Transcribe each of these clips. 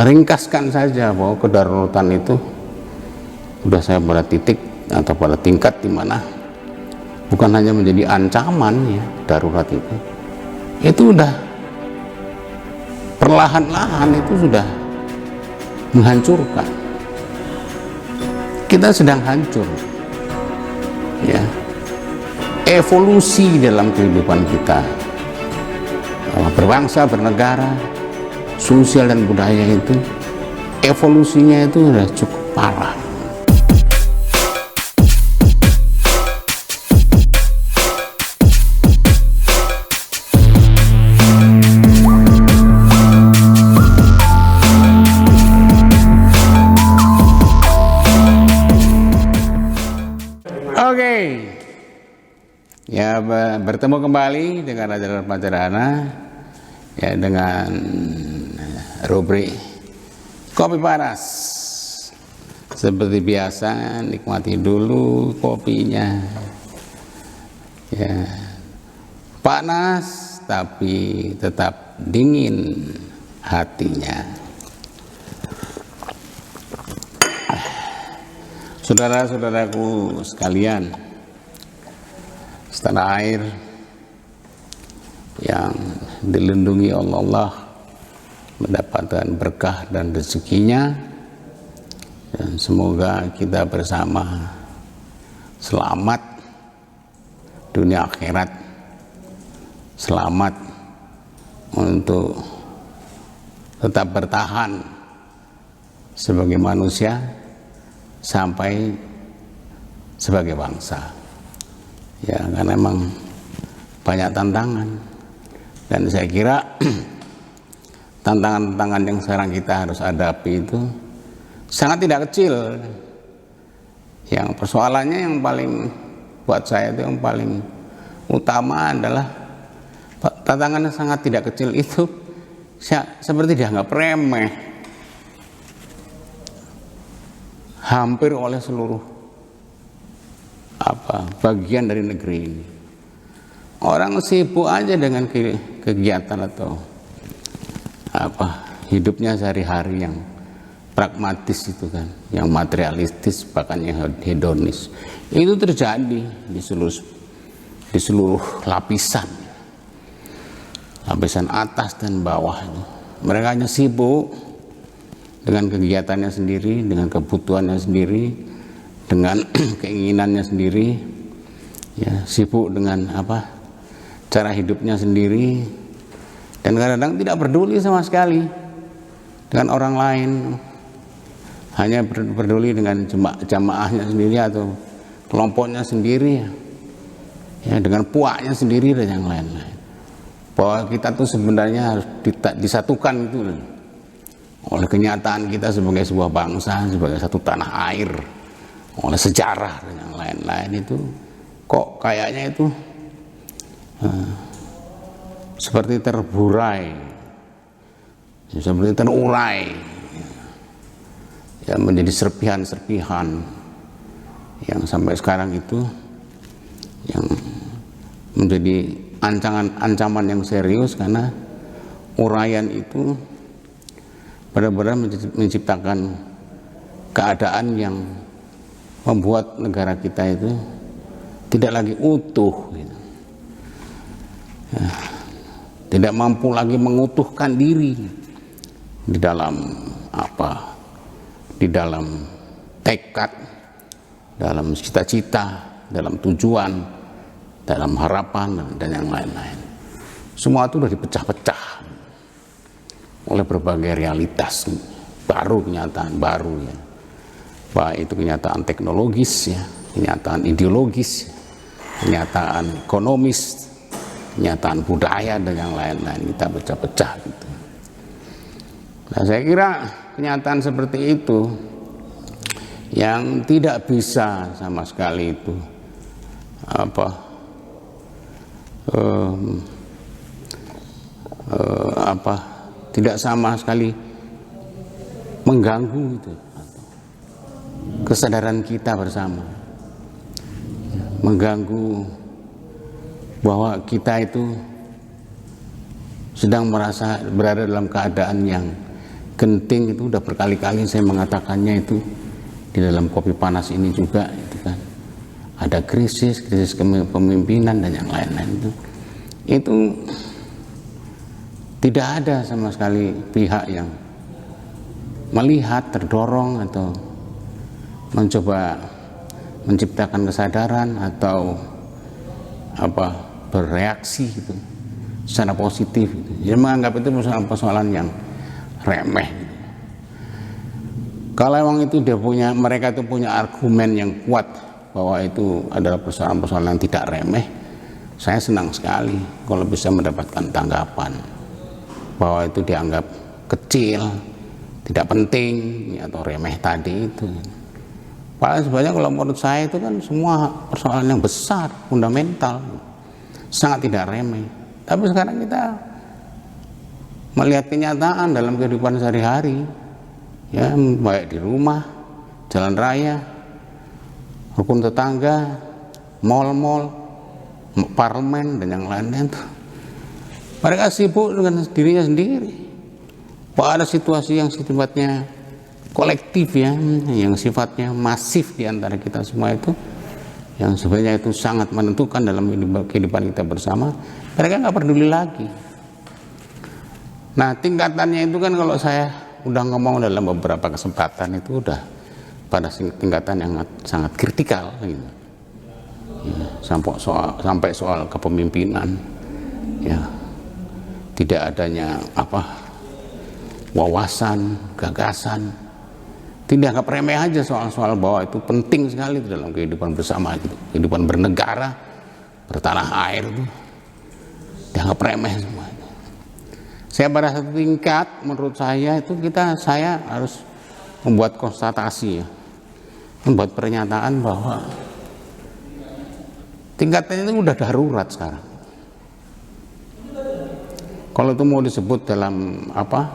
ringkaskan saja bahwa kedaruratan itu sudah saya pada titik atau pada tingkat di mana bukan hanya menjadi ancaman ya, darurat itu udah perlahan-lahan itu sudah menghancurkan. Kita sedang hancur ya. Evolusi dalam kehidupan kita berbangsa, bernegara, sosial dan budaya itu evolusinya itu sudah cukup parah. Oke, ya bertemu kembali dengan Raja Pancadhana ya, dengan rubrik Kopi Panas. Seperti biasa, nikmati dulu kopinya ya, panas tapi tetap dingin hatinya. Saudara-saudaraku sekalian, setanah air yang dilindungi oleh Allah mendapatkan berkah dan rezekinya, dan semoga kita bersama selamat dunia akhirat, selamat untuk tetap bertahan sebagai manusia sampai sebagai bangsa ya, karena memang banyak tantangan, dan saya kira tantangan-tantangan yang sekarang kita harus hadapi itu sangat tidak kecil. Yang persoalannya yang paling buat saya itu yang paling utama adalah tantangannya sangat tidak kecil itu seperti dianggap remeh hampir oleh seluruh bagian dari negeri ini. Orang sibuk aja dengan kegiatan atau hidupnya sehari-hari yang pragmatis itu kan, yang materialistis, bahkan yang hedonis. Itu terjadi di seluruh lapisan atas dan bawah itu. Mereka hanya sibuk dengan kegiatannya sendiri, dengan kebutuhannya sendiri, dengan keinginannya sendiri ya, sibuk dengan cara hidupnya sendiri, dan kadang-kadang tidak peduli sama sekali dengan orang lain, hanya peduli dengan jamaahnya sendiri atau kelompoknya sendiri ya, dengan puaknya sendiri dan yang lain-lain. Bahwa kita tuh sebenarnya harus disatukan itu oleh kenyataan kita sebagai sebuah bangsa, sebagai satu tanah air, oleh sejarah dan yang lain-lain. Itu kok kayaknya itu seperti terburai, seperti terurai ya, menjadi serpihan-serpihan yang sampai sekarang itu yang menjadi ancaman yang serius, karena uraian itu benar-benar menciptakan keadaan yang membuat negara kita itu tidak lagi utuh gitu. Ya, tidak mampu lagi mengutuhkan diri di dalam di dalam tekad, dalam cita-cita, dalam tujuan, dalam harapan dan yang lain-lain. Semua itu sudah dipecah-pecah oleh berbagai realitas baru, kenyataan baru ya, baik itu kenyataan teknologis ya, kenyataan ideologis, kenyataan ekonomis, kenyataan budaya dan yang lain-lain. Kita pecah-pecah gitu. Nah, saya kira kenyataan seperti itu yang tidak bisa sama sekali itu tidak sama sekali mengganggu itu kesadaran kita bersama, mengganggu bahwa kita itu sedang merasa berada dalam keadaan yang genting itu udah berkali-kali saya mengatakannya itu di dalam Kopi Panas ini juga itu kan. Ada krisis kepemimpinan dan yang lain-lain itu tidak ada sama sekali pihak yang melihat, terdorong atau mencoba menciptakan kesadaran atau bereaksi gitu secara positif gitu. Jadi menganggap itu persoalan yang remeh gitu. Kalau emang itu mereka itu punya argumen yang kuat bahwa itu adalah persoalan-persoalan yang tidak remeh, saya senang sekali kalau bisa mendapatkan tanggapan bahwa itu dianggap kecil, tidak penting atau remeh tadi itu. Padahal sebenarnya kalau menurut saya itu kan semua persoalan yang besar, fundamental, sangat tidak remeh. Tapi sekarang kita melihat kenyataan dalam kehidupan sehari-hari, ya, baik di rumah, jalan raya, rukun tetangga, mal-mal, parlemen dan yang lain-lain. Mereka sibuk dengan dirinya sendiri. Pada situasi yang sifatnya kolektif ya, yang sifatnya masif di antara kita semua itu, yang sebenarnya itu sangat menentukan dalam kehidupan kita bersama, mereka nggak peduli lagi. Nah, tingkatannya itu kan kalau saya udah ngomong dalam beberapa kesempatan itu udah pada tingkatan yang sangat kritikal gitu. Ya, sampai soal kepemimpinan, ya, tidak adanya wawasan, gagasan, tidak anggap remeh aja soal-soal bahwa itu penting sekali dalam kehidupan bersama gitu. Kehidupan bernegara, bertanah air itu dianggap remeh semua. Saya pada satu tingkat menurut saya itu saya harus membuat konstatasi ya, membuat pernyataan bahwa tingkatnya itu udah darurat sekarang. Kalau itu mau disebut dalam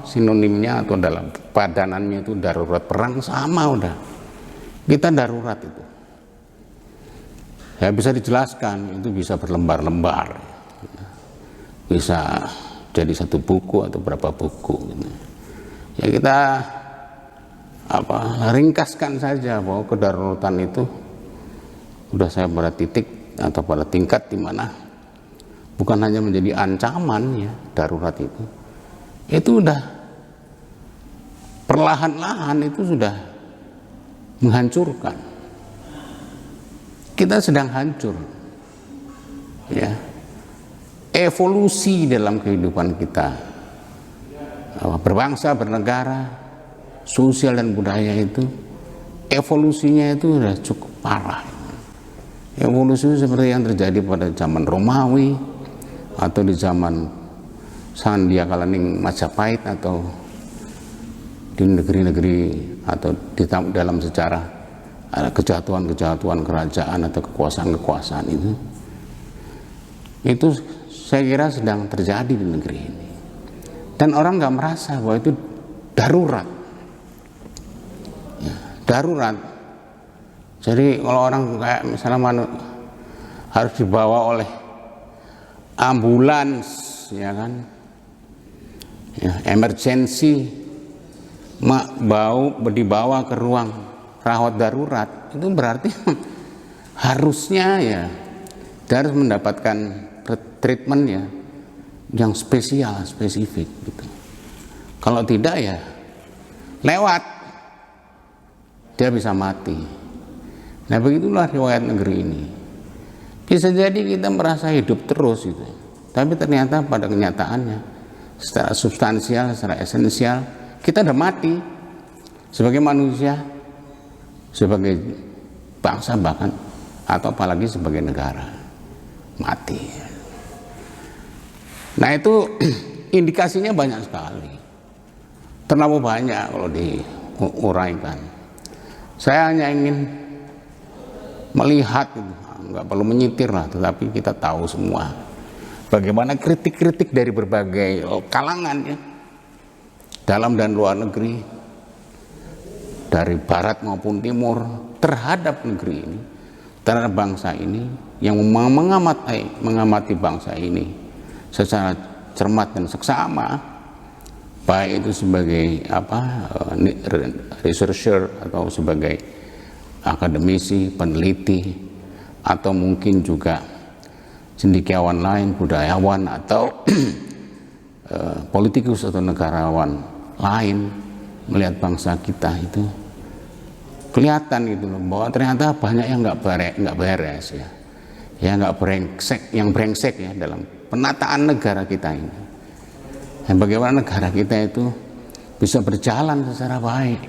sinonimnya atau dalam padanannya itu darurat perang, sama udah. Kita darurat itu. Ya bisa dijelaskan, itu bisa berlembar-lembar. Bisa jadi satu buku atau berapa buku gitu. Ya kita ringkaskan saja bahwa kedaruratan itu udah saya pada titik atau pada tingkat di mana bukan hanya menjadi ancaman ya, darurat itu udah perlahan-lahan itu sudah menghancurkan. Kita sedang hancur ya. Evolusi dalam kehidupan kita berbangsa, bernegara, sosial dan budaya itu evolusinya itu sudah cukup parah. Evolusi seperti yang terjadi pada zaman Romawi atau di zaman Sandia Kalaning Majapahit atau di negeri-negeri atau di dalam sejarah ada kejatuhan-kejatuhan kerajaan atau kekuasaan-kekuasaan itu saya kira sedang terjadi di negeri ini dan orang nggak merasa bahwa itu darurat ya, darurat. Jadi kalau orang kayak misalnya harus dibawa oleh ambulans ya kan ya, emergency dibawa ke ruang rawat darurat, itu berarti harusnya ya dia harus mendapatkan treatment ya yang spesial, spesifik gitu. Kalau tidak ya lewat, dia bisa mati. Nah begitulah riwayat negeri ini. Bisa jadi kita merasa hidup terus gitu, tapi ternyata pada kenyataannya secara substansial, secara esensial kita udah mati sebagai manusia, sebagai bangsa bahkan, atau apalagi sebagai negara, mati. Nah itu indikasinya banyak sekali, terlalu banyak kalau diuraikan. Saya hanya ingin melihat, nggak perlu menyitir lah, tetapi kita tahu semua bagaimana kritik-kritik dari berbagai kalangan ya, dalam dan luar negeri, dari barat maupun timur, terhadap negeri ini, terhadap bangsa ini, yang mengamati bangsa ini secara cermat dan seksama, baik itu sebagai researcher atau sebagai akademisi, peneliti, atau mungkin juga cendekiawan lain, budayawan, atau politikus atau negarawan lain melihat bangsa kita itu kelihatan gitu loh, bahwa ternyata banyak yang nggak beres ya nggak brengsek ya dalam penataan negara kita ini. Dan bagaimana negara kita itu bisa berjalan secara baik,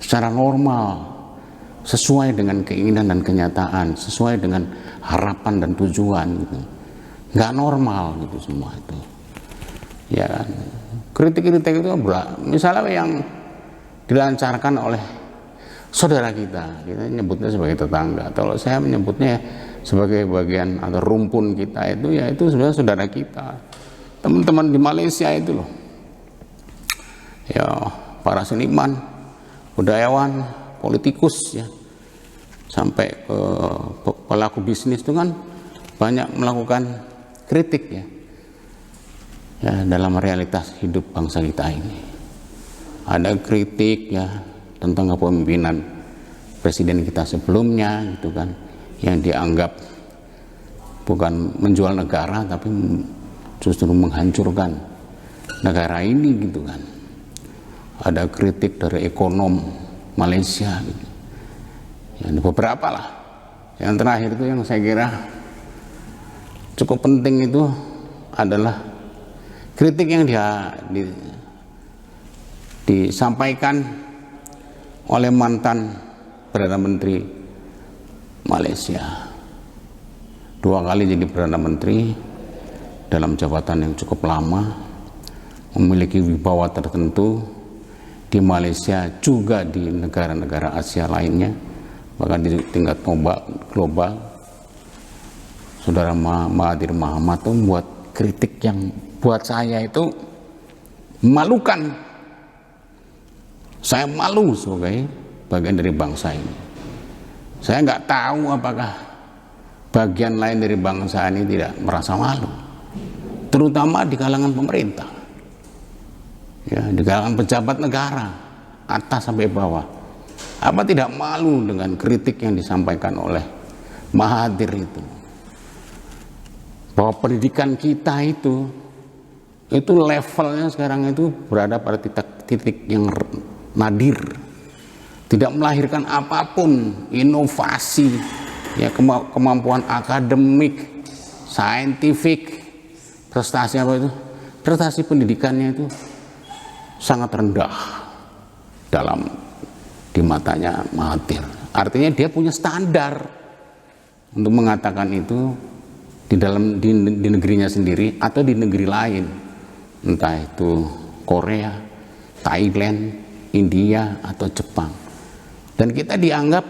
secara normal, sesuai dengan keinginan dan kenyataan, sesuai dengan harapan dan tujuan gitu. Nggak normal gitu semua itu. Ya kan? Kritik-kritik itu misalnya yang dilancarkan oleh saudara kita nyebutnya sebagai tetangga. Kalau saya menyebutnya sebagai bagian atau rumpun kita itu, ya itu sebenarnya saudara kita, teman-teman di Malaysia itu loh. Ya, para seniman, budayawan, politikus ya, sampai ke pelaku bisnis itu kan banyak melakukan kritik ya dalam realitas hidup bangsa kita ini. Ada kritik ya tentang kepemimpinan presiden kita sebelumnya gitu kan, yang dianggap bukan menjual negara tapi justru menghancurkan negara ini gitu kan. Ada kritik dari ekonom Malaysia gitu. Ya, beberapa lah. Yang terakhir itu yang saya kira cukup penting itu adalah kritik yang disampaikan oleh mantan Perdana Menteri Malaysia. 2 kali jadi Perdana Menteri dalam jabatan yang cukup lama, memiliki wibawa tertentu di Malaysia juga di negara-negara Asia lainnya, bahkan di tingkat global. Saudara Mahathir Mohamad itu membuat kritik yang buat saya itu memalukan. Saya malu sebagai bagian dari bangsa ini. Saya nggak tahu apakah bagian lain dari bangsa ini tidak merasa malu, terutama di kalangan pemerintah, ya, di kalangan pejabat negara, atas sampai bawah. Apa tidak malu dengan kritik yang disampaikan oleh Mahathir itu, bahwa pendidikan kita itu levelnya sekarang itu berada pada titik yang nadir, tidak melahirkan apapun inovasi, ya, kemampuan akademik, saintifik, prestasi apa itu, prestasi pendidikannya itu sangat rendah di matanya Mahathir. Artinya dia punya standar untuk mengatakan itu di negerinya sendiri atau di negeri lain, entah itu Korea, Thailand, India atau Jepang. Dan kita dianggap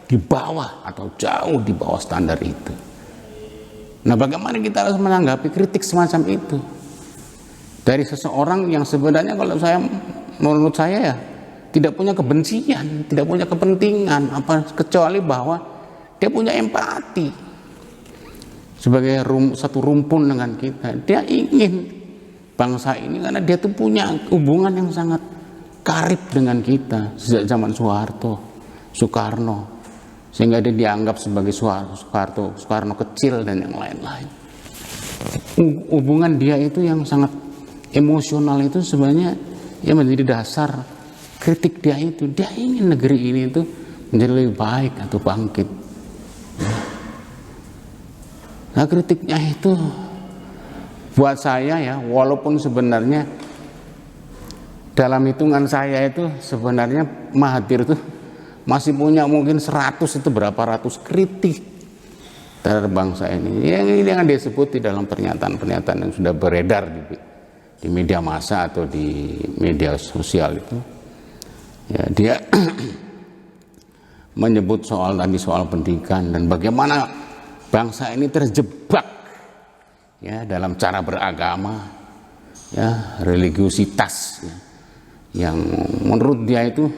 di bawah atau jauh di bawah standar itu. Nah, bagaimana kita harus menanggapi kritik semacam itu dari seseorang yang sebenarnya menurut saya ya tidak punya kebencian, tidak punya kepentingan kecuali bahwa dia punya empati sebagai satu rumpun dengan kita. Dia ingin bangsa ini karena dia tuh punya hubungan yang sangat karib dengan kita sejak zaman Soekarno, sehingga dia dianggap sebagai Soekarno kecil dan yang lain-lain. Hubungan dia itu yang sangat emosional itu sebenarnya yang menjadi dasar kritik dia itu. Dia ingin negeri ini itu menjadi lebih baik atau bangkit. Nah, kritiknya itu buat saya ya, walaupun sebenarnya dalam hitungan saya itu sebenarnya Mahathir itu masih punya mungkin 100 itu berapa ratus kritik terhadap bangsa ini. Yang dia sebut di dalam pernyataan-pernyataan yang sudah beredar di media massa atau di media sosial itu. Ya, dia menyebut soal pendidikan dan bagaimana bangsa ini terjebak ya dalam cara beragama, ya, religiusitas ya, yang menurut dia itu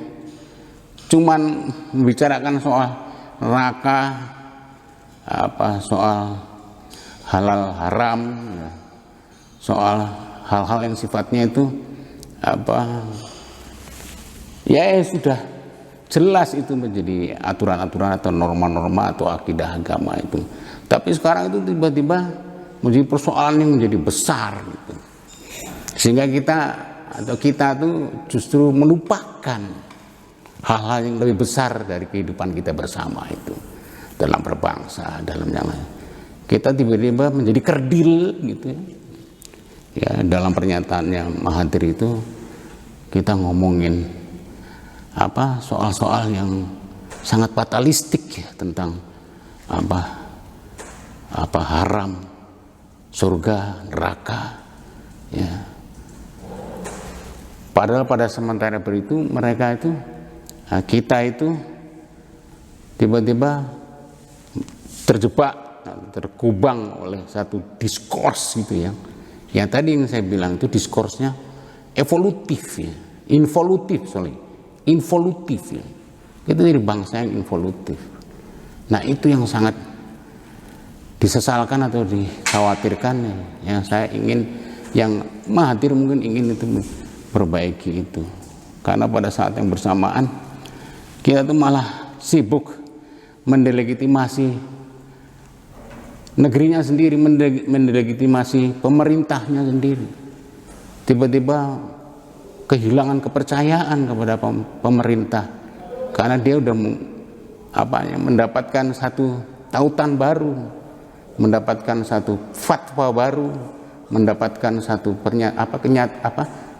cuman membicarakan soal neraka, soal halal haram, ya, soal hal-hal yang sifatnya itu ya sudah jelas itu menjadi aturan-aturan atau norma-norma atau akidah agama itu. Tapi sekarang itu tiba-tiba menjadi persoalan yang menjadi besar gitu. Sehingga kita tuh justru melupakan hal-hal yang lebih besar dari kehidupan kita bersama itu, dalam berbangsa, dalam yang lain. Kita tiba-tiba menjadi kerdil gitu ya. Dalam pernyataannya Mahathir itu kita ngomongin soal-soal yang sangat fatalistik ya, tentang haram, surga, neraka ya. Padahal pada sementara itu mereka itu, kita itu tiba-tiba terjebak, terkubang oleh satu diskurs gitu ya. Yang tadi yang saya bilang itu diskursnya evolutif ya, involutif ya. Kita dari bangsa yang involutif. Nah itu yang sangat disesalkan atau dikhawatirkan ya. Yang saya ingin, yang Mahathir mungkin ingin itu perbaiki itu. Karena pada saat yang bersamaan kita tuh malah sibuk mendelegitimasi negerinya sendiri, mendelegitimasi pemerintahnya sendiri. Tiba-tiba kehilangan kepercayaan kepada pemerintah karena dia udah mendapatkan satu tautan baru, mendapatkan satu fatwa baru, mendapatkan satu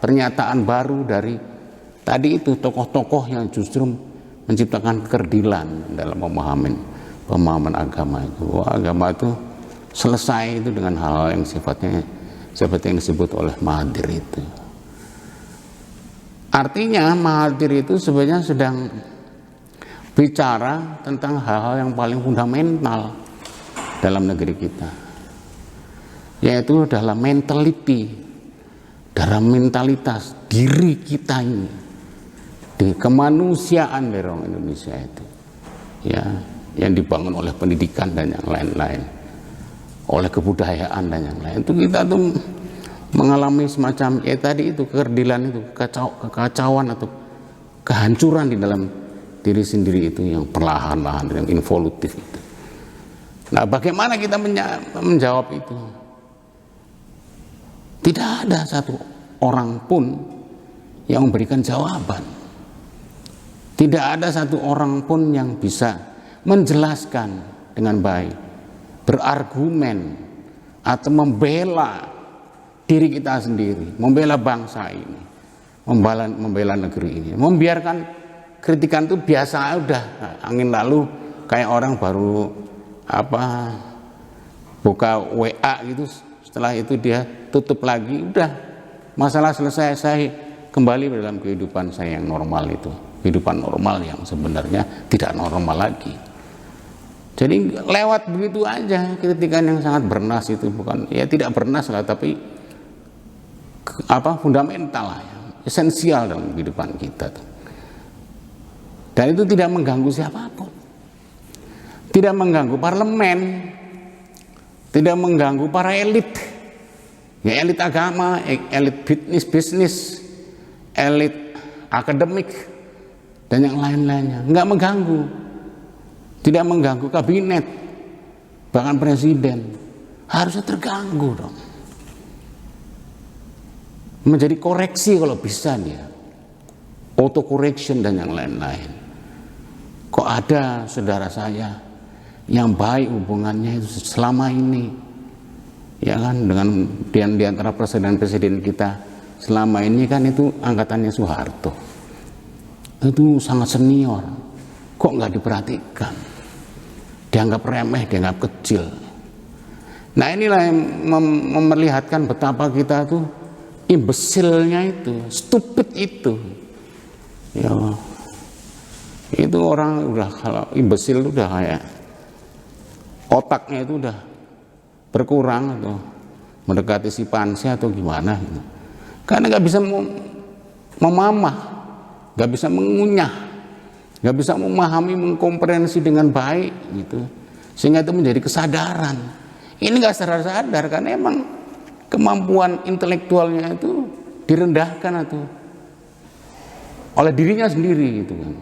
pernyataan baru dari tadi itu tokoh-tokoh yang justru menciptakan kekerdilan dalam pemahaman agama itu. Agama itu selesai itu dengan hal-hal yang sifatnya seperti yang disebut oleh Mahathir itu. Artinya Mahathir itu sebenarnya sedang bicara tentang hal-hal yang paling fundamental dalam negeri kita, yaitu dalam mentality, dalam mentalitas diri kita ini, di kemanusiaan dari orang Indonesia itu ya, yang dibangun oleh pendidikan dan yang lain-lain, oleh kebudayaan dan yang lain. Itu kita tuh mengalami semacam tadi itu kekerdilan itu, kekacauan atau kehancuran di dalam diri sendiri itu yang perlahan-lahan, yang involutif itu. Nah, bagaimana kita menjawab itu? Tidak ada satu orang pun yang memberikan jawaban. Tidak ada satu orang pun yang bisa menjelaskan dengan baik, berargumen atau membela diri kita sendiri, membela bangsa ini, membela negeri ini, membiarkan kritikan itu biasa udah angin lalu, kayak orang baru buka WA gitu, setelah itu dia tutup lagi, udah masalah selesai, saya kembali dalam kehidupan saya yang normal itu, kehidupan normal yang sebenarnya tidak normal lagi. Jadi lewat begitu aja kritikan yang sangat bernas itu, bukan ya tidak bernas lah, tapi fundamental lah, ya, esensial dalam kehidupan kita tuh. Dan itu tidak mengganggu siapapun, tidak mengganggu parlemen, tidak mengganggu para elit, ya elit agama, elit bisnis, elit akademik dan yang lain-lainnya, nggak mengganggu, tidak mengganggu kabinet, bahkan presiden. Harusnya terganggu dong, menjadi koreksi kalau bisa dia, auto correction dan yang lain-lain. Kok ada saudara saya yang baik hubungannya selama ini, ya kan, dengan di antara presiden-presiden kita selama ini kan itu angkatannya Soeharto, itu sangat senior, kok nggak diperhatikan, dianggap remeh, dianggap kecil. Nah inilah yang memperlihatkan betapa kita tuh imbesilnya itu, stupid itu, ya. Itu orang udah, kalau imbesil itu udah kayak otaknya itu udah berkurang atau mendekati si panse atau gimana gitu. Karena nggak bisa memamah, nggak bisa mengunyah, nggak bisa memahami, mengkomprehensi dengan baik gitu, sehingga itu menjadi kesadaran. Ini nggak sadar-sadar karena emang kemampuan intelektualnya itu direndahkan atau oleh dirinya sendiri gitu kan.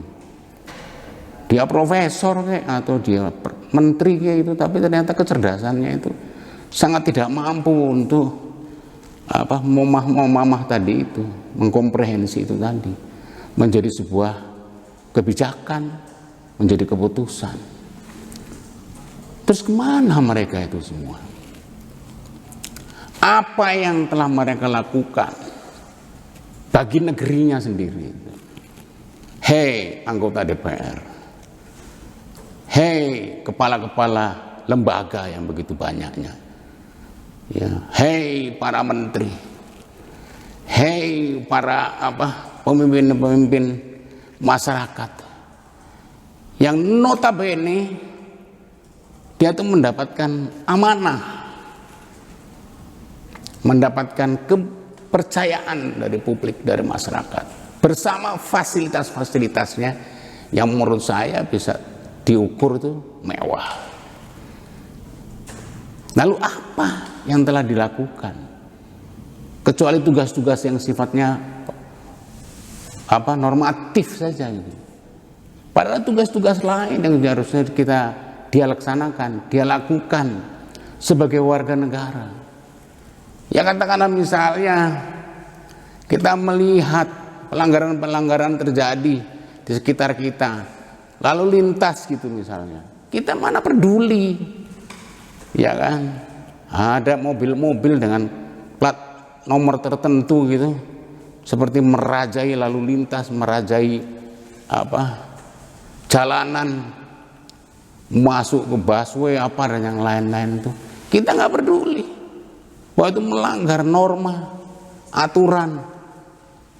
Dia profesor kayak atau dia menteri kayak itu, tapi ternyata kecerdasannya itu sangat tidak mampu untuk memamah tadi itu, mengkomprehensi itu tadi menjadi sebuah kebijakan, menjadi keputusan. Terus kemana mereka itu semua? Apa yang telah mereka lakukan bagi negerinya sendiri? Hei anggota DPR, hei kepala-kepala lembaga yang begitu banyaknya, ya, hei para menteri, hei para pemimpin-pemimpin masyarakat yang notabene dia tuh mendapatkan amanah, mendapatkan kepercayaan dari publik, dari masyarakat, bersama fasilitas-fasilitasnya yang menurut saya bisa diukur itu mewah. Lalu apa yang telah dilakukan? Kecuali tugas-tugas yang sifatnya normatif saja gitu. Padahal tugas-tugas lain yang harusnya dia laksanakan, dia lakukan sebagai warga negara. Ya katakanlah misalnya kita melihat pelanggaran-pelanggaran terjadi di sekitar kita, lalu lintas gitu misalnya, kita mana peduli, ya kan? Ada mobil-mobil dengan plat nomor tertentu gitu, seperti merajai lalu lintas, merajai jalanan, masuk ke busway dan yang lain-lain itu, kita nggak peduli bahwa itu melanggar norma, aturan,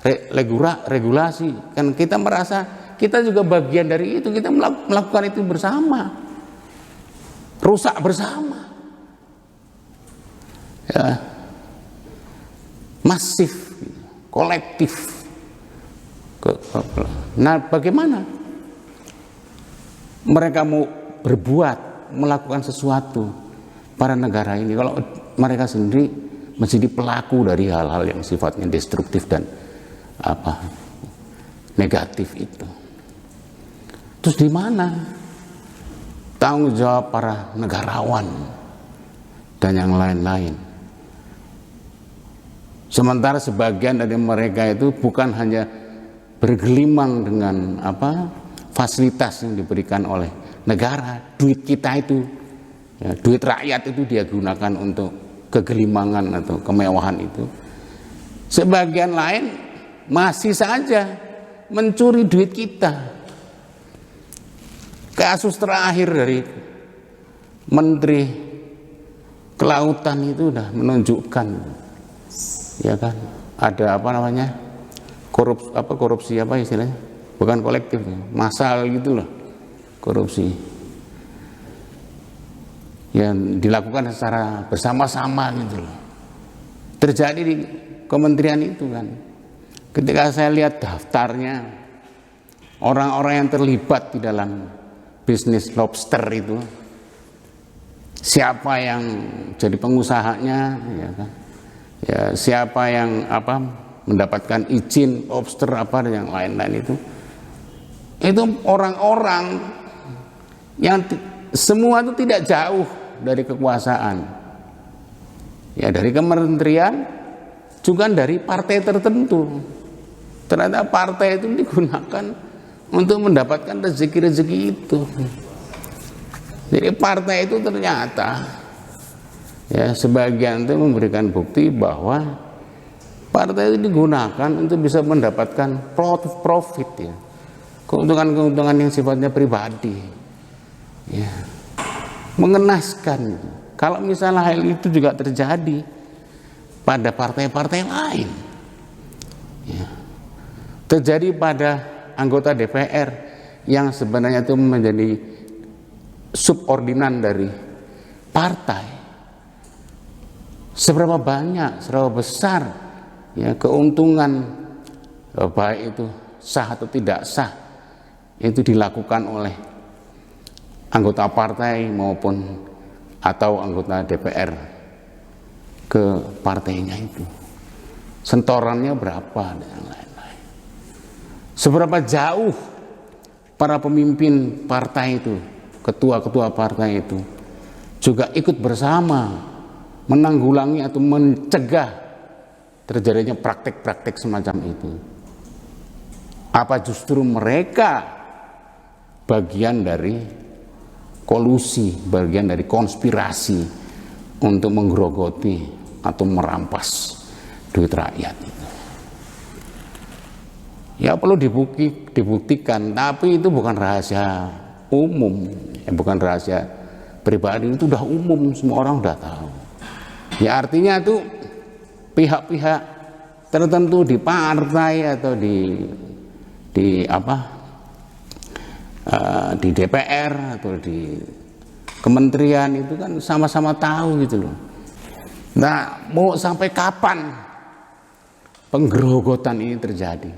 regulasi. Kan kita merasa kita juga bagian dari itu, kita melakukan itu bersama, rusak bersama, ya, masif, kolektif. Nah, bagaimana mereka mau melakukan sesuatu pada negara ini kalau mereka sendiri menjadi pelaku dari hal-hal yang sifatnya destruktif dan negatif itu? Terus di mana tanggung jawab para negarawan dan yang lain-lain? Sementara sebagian dari mereka itu bukan hanya bergelimang dengan fasilitas yang diberikan oleh negara, duit kita itu, ya, duit rakyat itu dia gunakan untuk kegelimangan atau kemewahan itu. Sebagian lain masih saja mencuri duit kita. Kasus terakhir dari Menteri Kelautan itu udah menunjukkan, ya kan, ada korupsi istilahnya, bukan kolektif, massal gitu loh, korupsi yang dilakukan secara bersama-sama gitu loh, terjadi di kementerian itu kan. Ketika saya lihat daftarnya orang-orang yang terlibat di dalam bisnis lobster itu, siapa yang jadi pengusahanya, ya kan, ya, siapa yang mendapatkan izin lobster dan yang lain-lain itu orang-orang yang semua itu tidak jauh dari kekuasaan, ya, dari kementerian juga dari partai tertentu. Ternyata partai itu digunakan untuk mendapatkan rezeki-rezeki itu. Jadi partai itu ternyata, ya, sebagian itu memberikan bukti bahwa partai itu digunakan untuk bisa mendapatkan profit, ya, keuntungan-keuntungan yang sifatnya pribadi, ya. Mengenaskan kalau misalnya hal itu juga terjadi pada partai-partai lain, ya. Terjadi pada anggota DPR yang sebenarnya itu menjadi subordinan dari partai. Seberapa banyak, seberapa besar, ya, keuntungan, baik itu sah atau tidak sah, itu dilakukan oleh anggota partai maupun atau anggota DPR ke partainya itu. Sentorannya berapa dan lain-lain. Seberapa jauh para pemimpin partai itu, ketua-ketua partai itu juga ikut bersama menanggulangi atau mencegah terjadinya praktek-praktek semacam itu. Apa justru mereka bagian dari kolusi, bagian dari konspirasi untuk menggerogoti atau merampas duit rakyat itu? Ya perlu dibuktikan, tapi itu bukan rahasia umum, bukan rahasia pribadi, itu udah umum, semua orang udah tahu. Ya artinya itu pihak-pihak tertentu di partai atau di DPR atau di kementerian itu kan sama-sama tahu gitu loh. Nah, mau sampai kapan penggerogotan ini terjadi,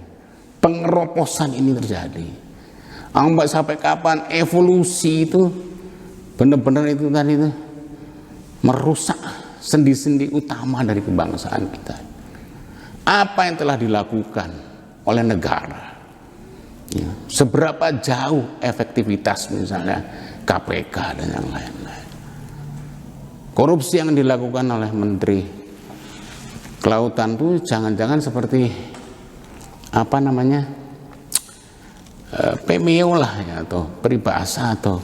pengeroposan ini terjadi, sampai kapan evolusi itu benar-benar itu tadi itu merusak sendi-sendi utama dari kebangsaan kita. Apa yang telah dilakukan oleh negara, ya, seberapa jauh efektivitas misalnya KPK dan yang lain-lain. Korupsi yang dilakukan oleh Menteri Kelautan itu jangan-jangan seperti PMEO lah ya, atau peribahasa atau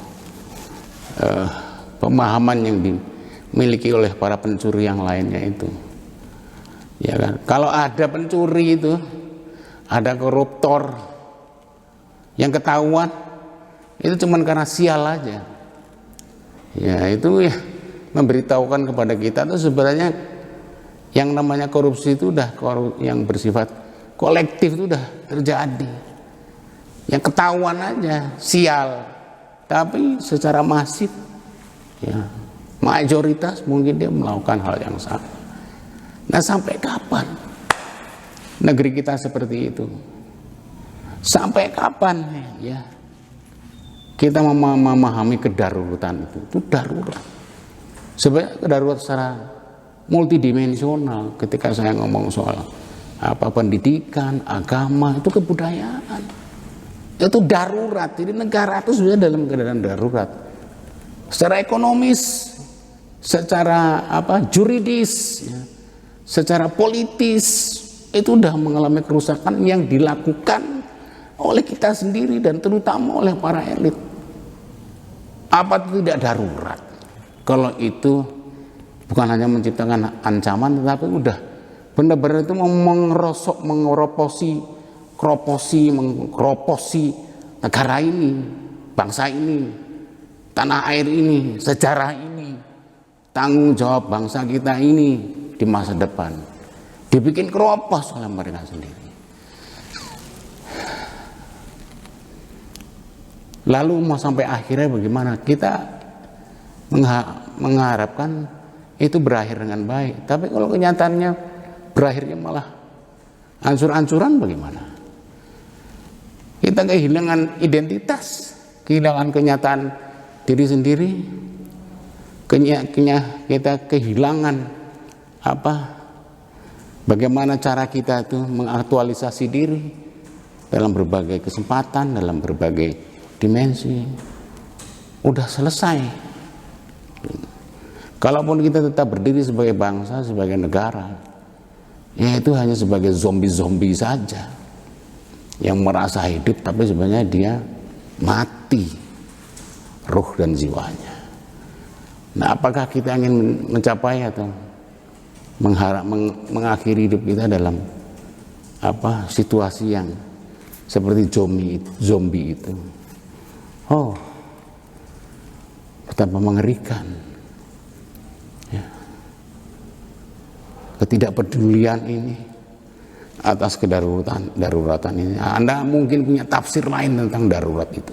pemahaman yang dimiliki oleh para pencuri yang lainnya itu. Ya kan? Kalau ada pencuri itu, ada koruptor yang ketahuan, itu cuman karena sial aja. Ya itu ya memberitahukan kepada kita tuh sebenarnya yang namanya korupsi itu udah yang bersifat kolektif itu udah terjadi. Yang ketahuan aja sial, tapi secara masif ya mayoritas mungkin dia melakukan hal yang sama. Nah, sampai kapan negeri kita seperti itu? Sampai kapan ya kita memahami kedaruratan itu? Itu darurat. Sebenarnya kedarurat secara multidimensional. Ketika saya ngomong soal pendidikan, agama, itu kebudayaan, itu darurat. Jadi negara itu sebenarnya dalam keadaan darurat. Secara ekonomis, secara juridis, ya, secara politis, itu sudah mengalami kerusakan yang dilakukan oleh kita sendiri dan terutama oleh para elit. Apa itu tidak darurat? Kalau itu bukan hanya menciptakan ancaman, tetapi udah benar-benar itu mengerosok, mengkeroposi negara ini, bangsa ini, tanah air ini, sejarah ini, tanggung jawab bangsa kita ini di masa depan dibikin keropos oleh mereka sendiri. Lalu mau sampai akhirnya bagaimana? Kita mengharapkan itu berakhir dengan baik, tapi kalau kenyataannya berakhirnya malah ancur-ancuran, bagaimana? Kita kehilangan identitas, kehilangan kenyataan diri sendiri, kita kehilangan bagaimana cara kita itu mengaktualisasi diri dalam berbagai kesempatan, dalam berbagai dimensi. Udah selesai. Kalaupun kita tetap berdiri sebagai bangsa, sebagai negara, ya itu hanya sebagai zombie-zombie saja yang merasa hidup, tapi sebenarnya dia mati ruh dan jiwanya. Nah, apakah kita ingin mencapai atau mengakhiri hidup kita dalam situasi yang seperti zombie itu? Oh, betapa mengerikan. Ya. Ketidakpedulian ini atas daruratan ini. Anda mungkin punya tafsir lain tentang darurat itu.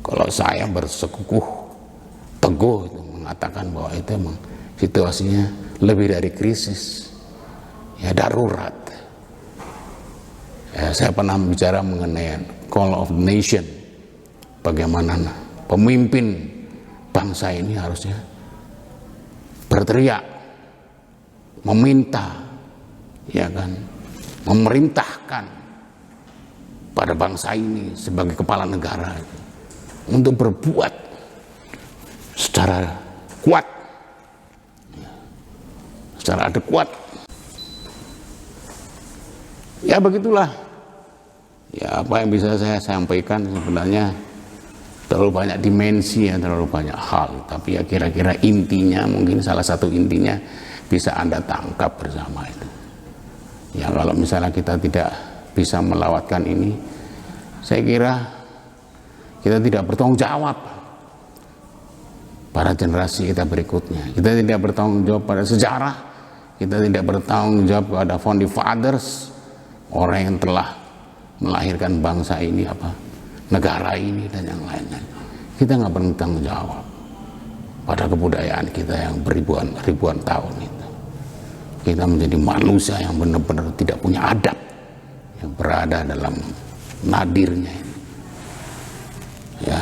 Kalau saya bersekukuh teguh itu mengatakan bahwa itu memang situasinya lebih dari krisis, ya darurat. Ya, saya pernah bicara mengenai call of the nation, bagaimana pemimpin bangsa ini harusnya berteriak, meminta, ya kan, memerintahkan kepada bangsa ini sebagai kepala negara untuk berbuat secara kuat, secara adekuat. Ya begitulah. Ya apa yang bisa saya sampaikan, sebenarnya terlalu banyak dimensi ya, terlalu banyak hal. Tapi ya kira-kira intinya, mungkin salah satu intinya bisa Anda tangkap bersama itu. Ya kalau misalnya kita tidak bisa melawatkan ini, saya kira kita tidak bertanggung jawab pada generasi kita berikutnya. Kita tidak bertanggung jawab pada sejarah. Kita tidak bertanggung jawab pada founding fathers, orang yang telah melahirkan bangsa ini, negara ini dan yang lain-lain. Kita nggak bertanggung jawab pada kebudayaan kita yang ribuan tahun itu. Kita menjadi manusia yang benar-benar tidak punya adab, yang berada dalam nadirnya ini. Ya,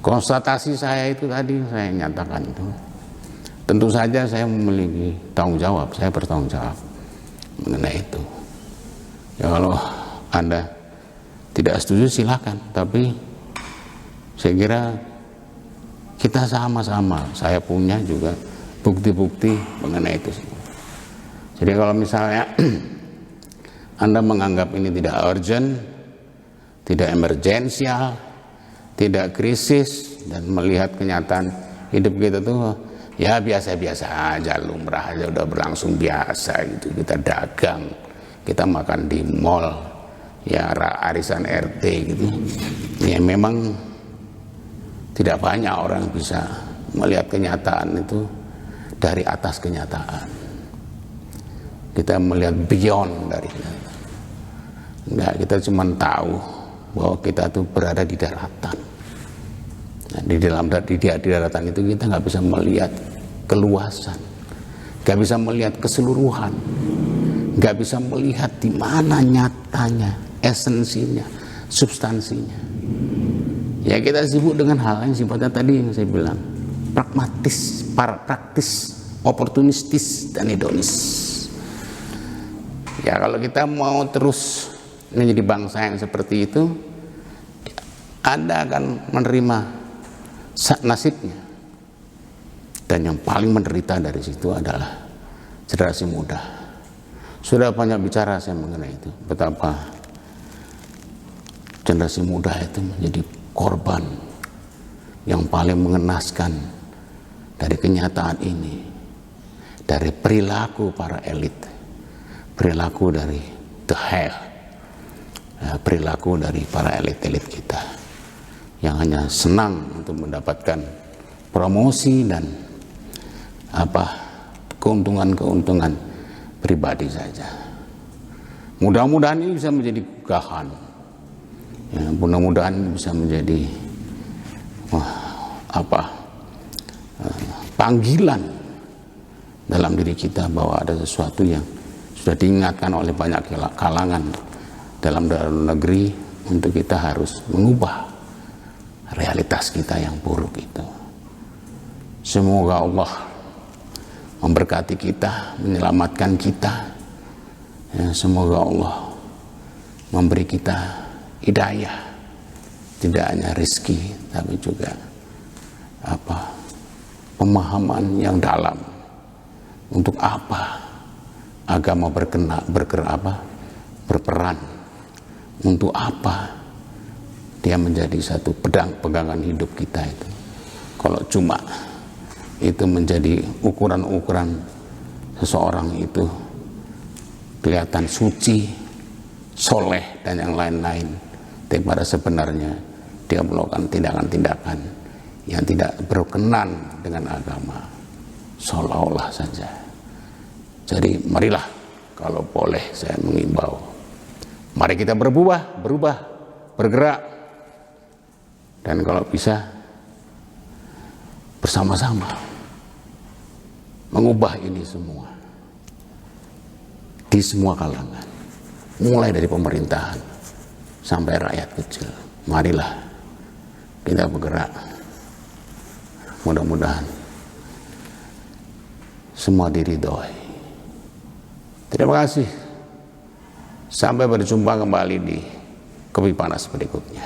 konstatasi saya itu tadi saya nyatakan itu. Tentu saja saya memiliki tanggung jawab, saya bertanggung jawab mengenai itu. Ya kalau Anda tidak setuju silakan, tapi saya kira kita sama-sama, saya punya juga bukti-bukti mengenai itu. Jadi kalau misalnya Anda menganggap ini tidak urgent, tidak emergensial, tidak krisis, dan melihat kenyataan hidup kita tuh ya biasa-biasa aja, lumrah aja, udah berlangsung biasa gitu. Kita dagang, kita makan di mall, ya arisan RT gitu. Ya memang tidak banyak orang bisa melihat kenyataan itu dari atas kenyataan. Kita melihat beyond dari kenyataan. Enggak, kita cuma tahu bahwa kita tuh berada di daratan. Nah, di daratan itu kita nggak bisa melihat keluasan, nggak bisa melihat keseluruhan, nggak bisa melihat di mana nyatanya, esensinya, substansinya. Ya kita sibuk dengan hal yang sifatnya tadi yang saya bilang pragmatis, praktis, oportunistis, dan hedonis. Ya kalau kita mau terus menjadi bangsa yang seperti itu, Anda akan menerima nasibnya. Dan yang paling menderita dari situ adalah generasi muda. Sudah banyak bicara saya mengenai itu, betapa generasi muda itu menjadi korban yang paling mengenaskan dari kenyataan ini, dari perilaku para elit, perilaku dari the hell, perilaku dari para elit-elit kita yang hanya senang untuk mendapatkan promosi dan keuntungan-keuntungan pribadi saja. Mudah-mudahan ini bisa menjadi gahan, ya, mudah-mudahan bisa menjadi panggilan dalam diri kita bahwa ada sesuatu yang sudah diingatkan oleh banyak kalangan dalam negeri untuk kita harus mengubah realitas kita yang buruk itu. Semoga Allah memberkati kita, menyelamatkan kita. Ya, semoga Allah memberi kita hidayah, tidak hanya rezeki tapi juga pemahaman yang dalam untuk apa agama berperan, untuk apa dia menjadi satu pegangan hidup kita itu. Kalau cuma itu menjadi ukuran-ukuran seseorang itu kelihatan suci, soleh dan yang lain-lain, tapi pada sebenarnya dia melakukan tindakan-tindakan yang tidak berkenan dengan agama, seolah-olah saja. Jadi marilah, kalau boleh saya mengimbau, mari kita berubah, bergerak, dan kalau bisa bersama-sama mengubah ini semua di semua kalangan, mulai dari pemerintahan sampai rakyat kecil. Marilah kita bergerak, mudah-mudahan semua diridhoi. Terima kasih, sampai berjumpa kembali di kopi panas berikutnya.